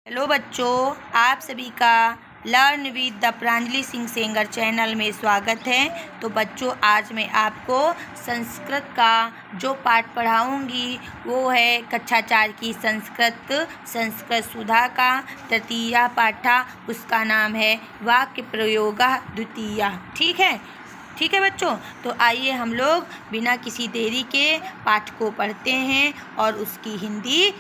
Hello बच्चों, आप सभी का learn with the Pranjali Singh Sengar channel में स्वागत है। तो बच्चों, आज मैं आपको संस्कृत का जो पाठ पढ़ाऊंगी वो है कक्षा 4 की संस्कृत सुधा का तृतीया पाठा। उसका नाम है वाक्य प्रयोगः द्वितीया। ठीक है बच्चों, तो आइए हम लोग बिना किसी देरी के पाठ को पढ़ते हैं और उसकी हिंदी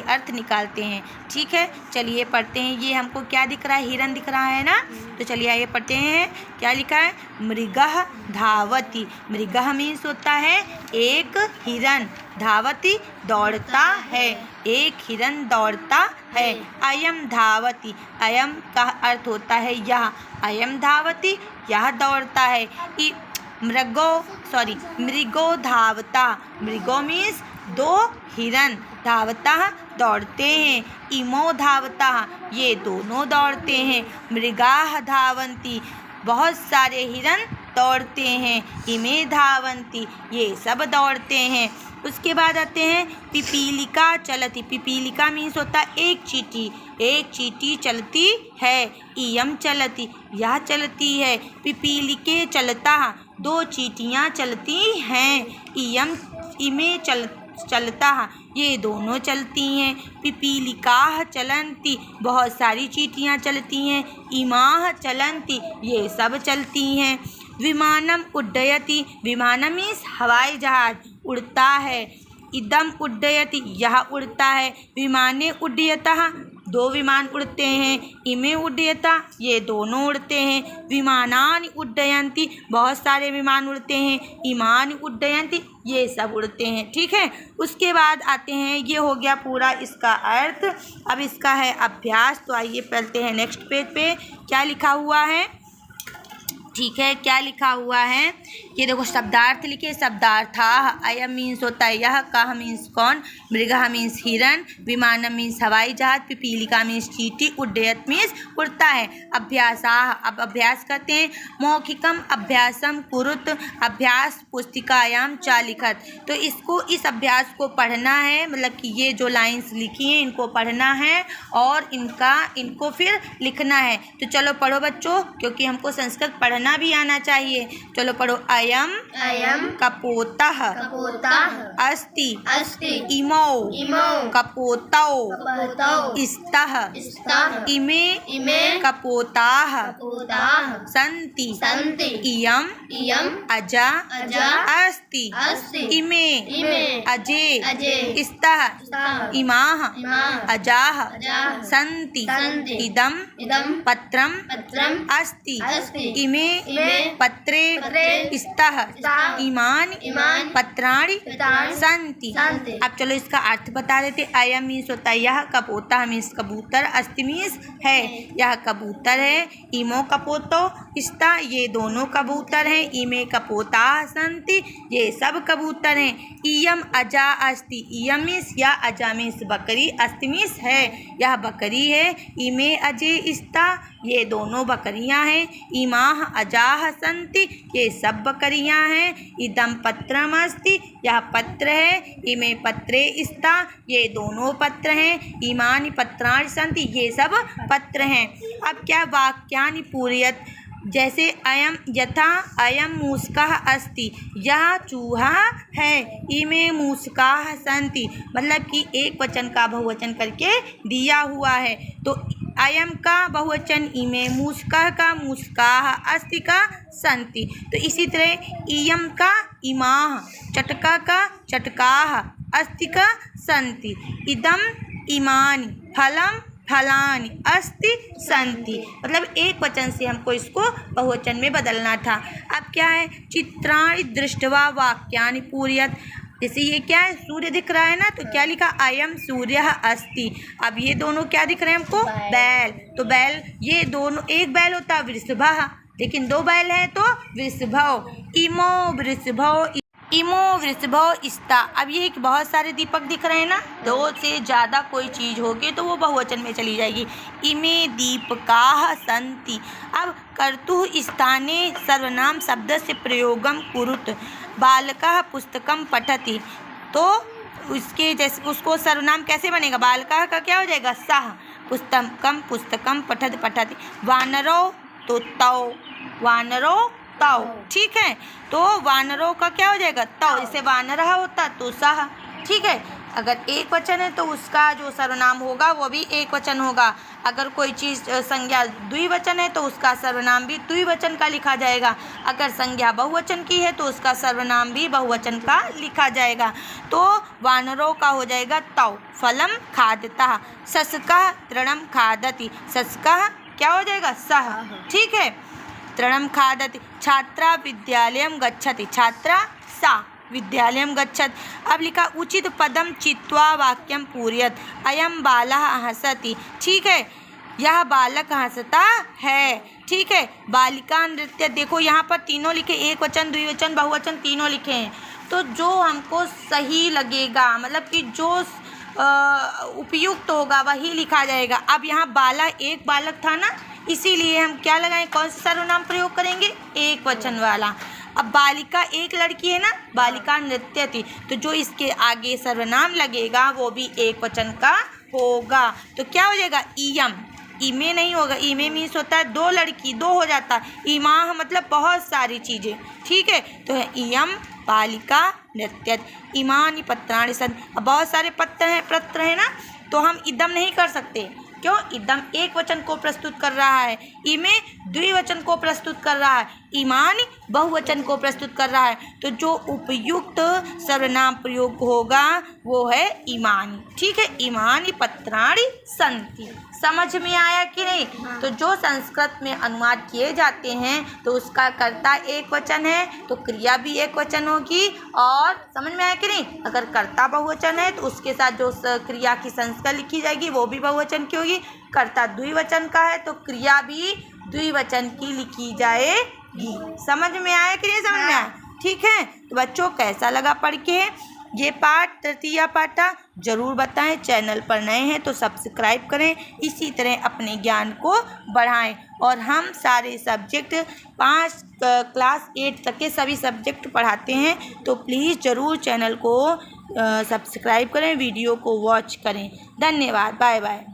अर्थ निकालते हैं। ठीक है, चलिए पढ़ते हैं। ये हमको क्या दिख रहा है? हिरन दिख रहा है ना। तो चलिए आइए पढ़ते हैं। क्या लिखा है? मृगः धावति। मृगः मीन्स होता है एक हिरन, धावति दौड़ता है, एक हिरन दौड़ता है। अयम धावति, अयम का अर्थ होता है यह, अयम धावति यह दौड़ता है। मृगो धावता, मृगो मीन्स दो हिरन, धावता दौड़ते हैं, इमो धावता ये दोनों दौड़ते हैं, मृगाः धावन्ति बहुत सारे हिरन दौड़ते हैं, इमे धावन्ति ये सब दौड़ते हैं। उसके बाद आते हैं पिपीलिका चलती। पिपीलिका मीन्स होता है एक चींटी चलती है। इयम चलती यह चलती है। पिपीलिके चलता दो चींटियाँ चलती हैं। इमे चलता ये दोनों चलती हैं। पिपीलिकाः चलन्ति बहुत सारी चींटियाँ चलती हैं। इमाः चलन्ति ये सब चलती हैं। विमानम उड्डयति, विमानम मीन्स हवाई जहाज उड़ता है। इदम उड्डयति यह उड़ता है। विमाने उड्डयतः दो विमान उड़ते हैं। इमे उड्डयता ये दोनों उड़ते हैं। विमानानि उड्डयन्ति बहुत सारे विमान उड़ते हैं। इमानि उड्डयन्ति ये सब उड़ते हैं। ठीक है, उसके बाद आते हैं, ये हो गया पूरा इसका अर्थ। अब इसका है अभ्यास। तो आइए पढ़ते हैं नेक्स्ट पेज पे क्या लिखा हुआ है। ठीक है, क्या लिखा हुआ है ये देखो, शब्दार्थ लिखे। शब्दार्थाः, अयम मीन्स होता है यह, काः मीन्स कौन, मृगः मीन्स हिरन, विमानम मीन्स हवाई जहाज, पिपीलिका मीन्स चींटी, उड्डयत मीन्स उड़ता है। अभ्यासाः, अब अभ्यास करते हैं। मौखिकम अभ्यासम कुरुत, अभ्यास पुस्तिकायां च लिखत। तो इस अभ्यास को पढ़ना है, मतलब कि ये जो लाइन्स लिखी हैं इनको पढ़ना है और इनको फिर लिखना है। तो चलो पढ़ो बच्चों, क्योंकि हमको संस्कृत पढ़ना भी आना चाहिए। चलो पढ़ो। अयम कपोतः अस्ति इमौ कपोतौ स्तः इमे कपोताः सन्ति इयम अजा अस्ति इमे अजे स्तः इमाः अजाः सन्ति इदं पत्रम् अस्ति इमे पत्रे स्तः इमानि पत्राणि सन्ति। अब चलो इसका अर्थ बता देते। अयम मीन्स होता है यह, कपोतः मीन्स कबूतर, अस्ति मीन्स है यह कबूतर है, इमो कपोतो स्तः ये दोनों कबूतर हैं, इमे कपोताः सन्ति ये सब कबूतर हैं। इयम अजा अस्ति, इयम मीन्स या, अजा मीन्स बकरी, अस्ति मीन्स है यह बकरी है, इमे अजे स्तः ये दोनों बकरियां हैं, इमाः अजाः सन्ति ये सब बकरियां हैं, इदं पत्रम् अस्ति यह पत्र है, इमे पत्रे स्तः ये दोनों पत्र हैं, इमानि पत्राणि सन्ति ये सब पत्र हैं। अब क्या वाक्यानि पूरयत, जैसे अयम यथा अयम मूषकः अस्ति यह चूहा है, इमे मूषकाः सन्ति मतलब कि एक वचन का बहुवचन करके दिया हुआ है। तो अयम का बहुवचन इमे, मूषकः का मूषकाः, अस्ति का सन्ति। तो इसी तरह इयम का इमाः, चटका का चटकाः, अस्ति का सन्ति, इदम इमानि, फलम फलानि, अस्ति सन्ति मतलब एक वचन से हमको इसको बहुवचन में बदलना था। अब क्या है? चित्राणि दृष्ट्वा वाक्यानि पूरयत। जैसे ये क्या है, सूर्य दिख रहा है ना, तो क्या लिखा? अयम सूर्यः अस्ति। अब ये दोनों क्या दिख रहे हैं हमको? बैल। तो बैल, ये दोनों, एक बैल होता है वृषभः, लेकिन दो बैल है तो वृषभौ। इमो वृषभो स्तः। अब ये बहुत सारे दीपक दिख रहे हैं ना, दो से ज़्यादा कोई चीज़ होगी तो वो बहुवचन में चली जाएगी। इमे दीपकाः सन्ति। अब कर्तुः स्थाने सर्वनाम शब्द से प्रयोगम कुरुत। बालकः पुस्तकं पठति। तो उसके जैसे उसको सर्वनाम कैसे बनेगा? बालका का क्या हो जाएगा? सह। पुस्तकम पुस्तकम, पठति पठति। वानरो तो तौ, वानरो तौ, ठीक है। तो वानरों का क्या हो जाएगा? तौ। इसे वानरः होता तो सह, ठीक है। अगर एक वचन है तो उसका जो सर्वनाम होगा वो भी एक वचन होगा। अगर कोई चीज़ संज्ञा द्विवचन है तो उसका सर्वनाम भी द्विवचन का लिखा जाएगा। अगर संज्ञा बहुवचन की है तो उसका सर्वनाम भी बहुवचन का लिखा जाएगा। तो वानरों का हो जाएगा तौ। फलम खादतः, शशकः तृणम खादति, शशकः क्या हो जाएगा? सह, ठीक है। तृणम खादति। छात्रा विद्यालयं गच्छति, छात्रा सा विद्यालयं गच्छत। अब लिखा उचित पदम चित्वा वाक्यम पूरयत। अयम बालः हसति, ठीक है। यह बालक हंसता है, ठीक है। बालिका नृत्य, देखो यहाँ पर तीनों लिखे, एक वचन द्विवचन बहुवचन तीनों लिखे हैं। तो जो हमको सही लगेगा, मतलब कि जो उपयुक्त होगा वही लिखा जाएगा। अब यहाँ बाला एक बालक था ना, इसीलिए हम क्या लगाएं? कौन सा सर्वनाम प्रयोग करेंगे? एक वचन वाला। अब बालिका एक लड़की है ना, बालिका नृत्यति, तो जो इसके आगे सर्वनाम लगेगा वो भी एक वचन का होगा। तो क्या हो जाएगा? इयम। इमे नहीं होगा, इमे मीन्स होता है दो लड़की, दो हो जाता है। इमाह मतलब बहुत सारी चीज़ें, ठीक है। तो है इयम बालिका नृत्यत। इमानि पत्राणि सन्ति। अब बहुत सारे पत्र हैं ना, तो हम इदम नहीं कर सकते। क्यों? इदम एक वचन को प्रस्तुत कर रहा है, इमे द्विवचन को प्रस्तुत कर रहा है, इमानी बहुवचन को प्रस्तुत कर रहा है। तो जो उपयुक्त सर्वनाम प्रयोग होगा वो है इमानी, ठीक है। इमानी पत्राणि सन्ति। समझ में आया कि नहीं? तो जो संस्कृत में अनुवाद किए जाते हैं तो उसका कर्ता एक वचन है तो क्रिया भी एक वचन होगी। और समझ में आया कि नहीं? अगर कर्ता बहुवचन है तो उसके साथ जो क्रिया की संज्ञा लिखी जाएगी वो भी बहुवचन की होगी। कर्ता द्विवचन का है तो क्रिया भी द्विवचन की लिखी जाएगी। समझ में आया कि नहीं समझ में आया? ठीक है। तो बच्चों कैसा लगा पढ़ के ये पाठ, तृतीया पाठ? जरूर बताएं। चैनल पर नए हैं तो सब्सक्राइब करें। इसी तरह अपने ज्ञान को बढ़ाएं। और हम सारे सब्जेक्ट 5 क्लास 8 तक के सभी सब्जेक्ट पढ़ाते हैं, तो प्लीज़ ज़रूर चैनल को सब्सक्राइब करें, वीडियो को वॉच करें। धन्यवाद। Bye bye.